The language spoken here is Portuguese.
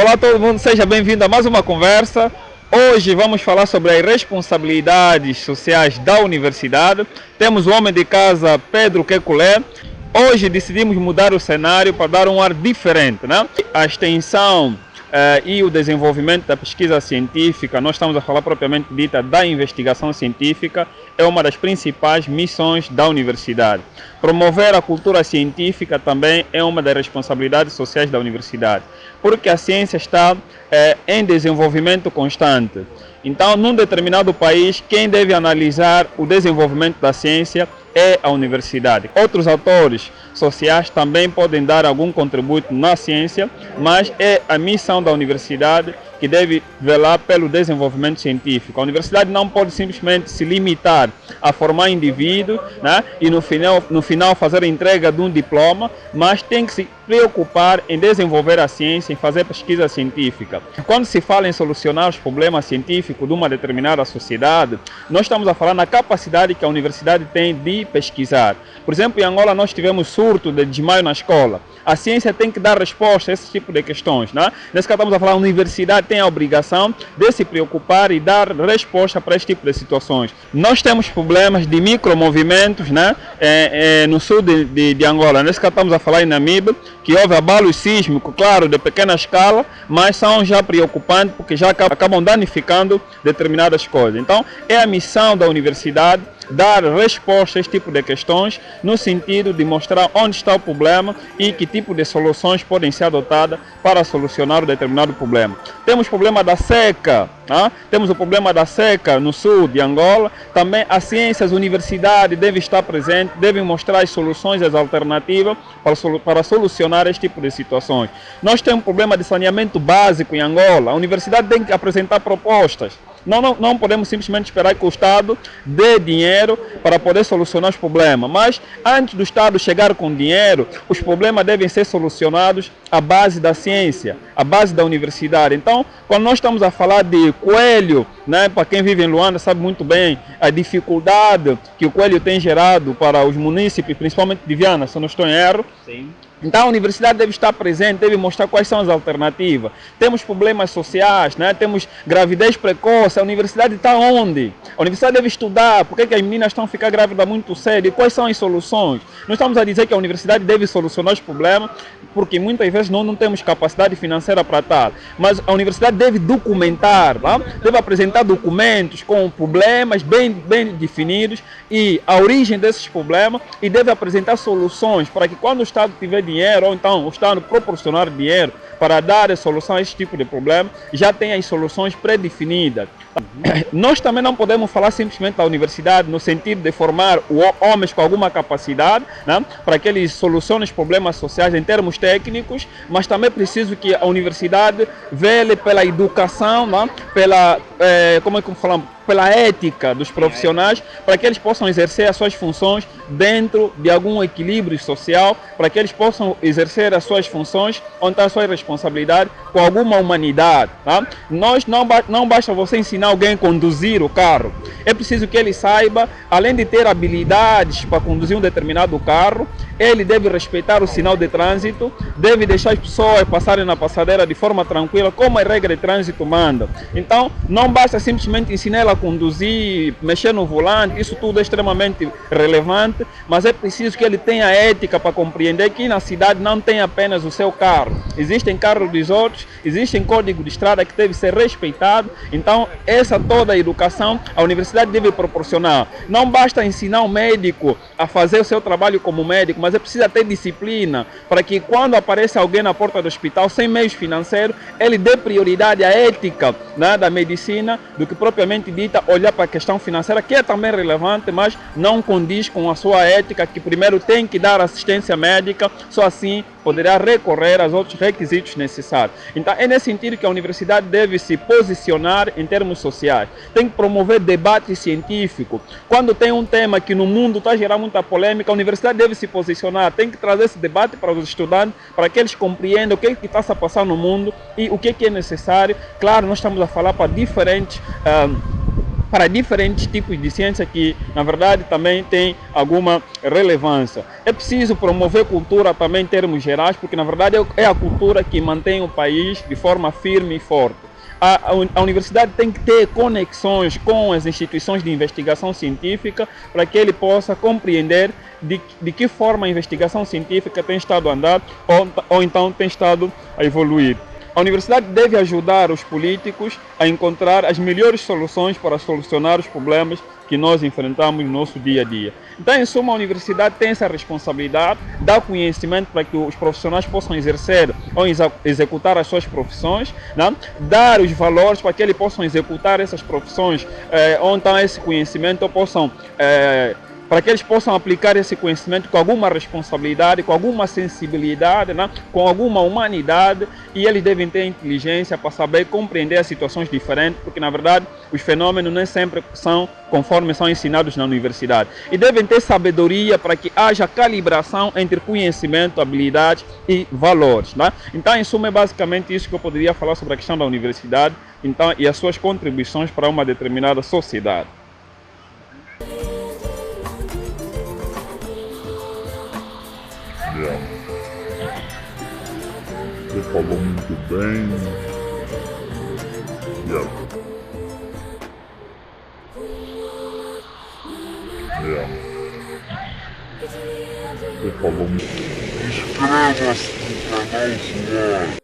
Olá a todo mundo, seja bem-vindo a mais uma conversa. Hoje vamos falar sobre as responsabilidades sociais da universidade. Temos o homem de casa Pedro Kekulé. Hoje decidimos mudar o cenário para dar um ar diferente, né? A extensão e o desenvolvimento da pesquisa científica, nós estamos a falar propriamente dita da investigação científica, é uma das principais missões da universidade. Promover a cultura científica também é uma das responsabilidades sociais da universidade, porque a ciência está em desenvolvimento constante. Então, num determinado país, quem deve analisar o desenvolvimento da ciência é a universidade. Outros atores sociais também podem dar algum contributo na ciência, mas é a missão da universidade que deve velar pelo desenvolvimento científico. A universidade não pode simplesmente se limitar a formar indivíduos, né, e no final fazer a entrega de um diploma, mas tem que se preocupar em desenvolver a ciência, em fazer pesquisa científica. Quando se fala em solucionar os problemas científicos de uma determinada sociedade, nós estamos a falar na capacidade que a universidade tem de pesquisar. Por exemplo, em Angola nós tivemos surto de desmaio na escola. A ciência tem que dar resposta a esse tipo de questões, né? Nesse caso estamos a falar, a universidade tem a obrigação de se preocupar e dar resposta para esse tipo de situações. Nós temos problemas de micromovimentos, né? No sul de Angola. Nesse caso estamos a falar em Namibe, que houve abalos sísmicos, claro, de pequena escala, mas são já preocupantes porque já acabam danificando determinadas coisas. Então, é a missão da universidade dar resposta a este tipo de questões, no sentido de mostrar onde está o problema e que tipo de soluções podem ser adotadas para solucionar um determinado problema. Temos o problema da seca, temos o problema da seca no sul de Angola. Também a ciência, as universidades devem estar presentes, devem mostrar as soluções, as alternativas para solucionar este tipo de situações. Nós temos um problema de saneamento básico em Angola. A universidade tem que apresentar propostas. Não podemos simplesmente esperar que o Estado dê dinheiro para poder solucionar os problemas. Mas antes do Estado chegar com dinheiro, os problemas devem ser solucionados à base da ciência, à base da universidade. Então, quando nós estamos a falar de coelho, né, para quem vive em Luanda sabe muito bem a dificuldade que o coelho tem gerado para os munícipes, principalmente de Viana, se eu não estou em erro. Sim. Então a universidade deve estar presente, deve mostrar quais são as alternativas. Temos problemas sociais, né? Temos gravidez precoce. A universidade está onde? A universidade deve estudar por que as meninas estão a ficar grávidas muito cedo e quais são as soluções. Nós estamos a dizer que a universidade deve solucionar os problemas porque muitas vezes não temos capacidade financeira para tal. Mas a universidade deve documentar, deve apresentar documentos com problemas bem definidos e a origem desses problemas, e deve apresentar soluções para que quando o Estado tiver dinheiro, ou então o Estado proporcionar dinheiro para dar a solução a esse tipo de problema, já tem as soluções pré-definidas. Nós também não podemos falar simplesmente da universidade no sentido de formar homens com alguma capacidade, né, para que eles solucionem os problemas sociais em termos técnicos, mas também é preciso que a universidade vele pela educação, né, pela ética dos profissionais, para que eles possam exercer as suas funções dentro de algum equilíbrio social, para que eles possam exercer as suas funções onde está a sua responsabilidade com alguma humanidade. Tá? Não basta você ensinar alguém a conduzir o carro, é preciso que ele saiba, além de ter habilidades para conduzir um determinado carro, ele deve respeitar o sinal de trânsito, deve deixar as pessoas passarem na passadeira de forma tranquila, como a regra de trânsito manda. Então, não basta simplesmente ensinar ela a conduzir, mexer no volante, isso tudo é extremamente relevante, mas é preciso que ele tenha ética para compreender que na cidade não tem apenas o seu carro. Existem carros dos outros, existem códigos de estrada que deve ser respeitado. Então, essa toda a educação a universidade deve proporcionar. Não basta ensinar o médico a fazer o seu trabalho como médico, mas é preciso ter disciplina para que quando apareça alguém na porta do hospital sem meios financeiros, ele dê prioridade à ética, né, da medicina, do que propriamente dita olhar para a questão financeira, que é também relevante, mas não condiz com a sua ética, que primeiro tem que dar assistência médica, só assim poderá recorrer aos outros requisitos necessários. Então é nesse sentido que a universidade deve se posicionar em termos sociais. Tem que promover debate científico. Quando tem um tema que no mundo está gerando muita polêmica, a universidade deve se posicionar, tem que trazer esse debate para os estudantes, para que eles compreendam o que está se passando no mundo e o que é necessário. Claro, nós estamos a falar para diferentes para diferentes tipos de ciência que, na verdade, também tem alguma relevância. É preciso promover cultura também em termos gerais, porque, na verdade, é a cultura que mantém o país de forma firme e forte. A universidade tem que ter conexões com as instituições de investigação científica para que ele possa compreender de que forma a investigação científica tem estado a andar ou então tem estado a evoluir. A universidade deve ajudar os políticos a encontrar as melhores soluções para solucionar os problemas que nós enfrentamos no nosso dia a dia. Então, em suma, a universidade tem essa responsabilidade, dar conhecimento para que os profissionais possam exercer ou executar as suas profissões, né? Dar os valores para que eles possam executar essas profissões, ou então esse conhecimento, ou possam para que eles possam aplicar esse conhecimento com alguma responsabilidade, com alguma sensibilidade, né? Com alguma humanidade, e eles devem ter inteligência para saber compreender as situações diferentes, porque na verdade os fenômenos nem sempre são conforme são ensinados na universidade. E devem ter sabedoria para que haja calibração entre conhecimento, habilidade e valores, né? Então, em suma, é basicamente isso que eu poderia falar sobre a questão da universidade, então, e as suas contribuições para uma determinada sociedade. Você falou muito bem. Você falou muito bem. Inscreva-se no canal, senhor.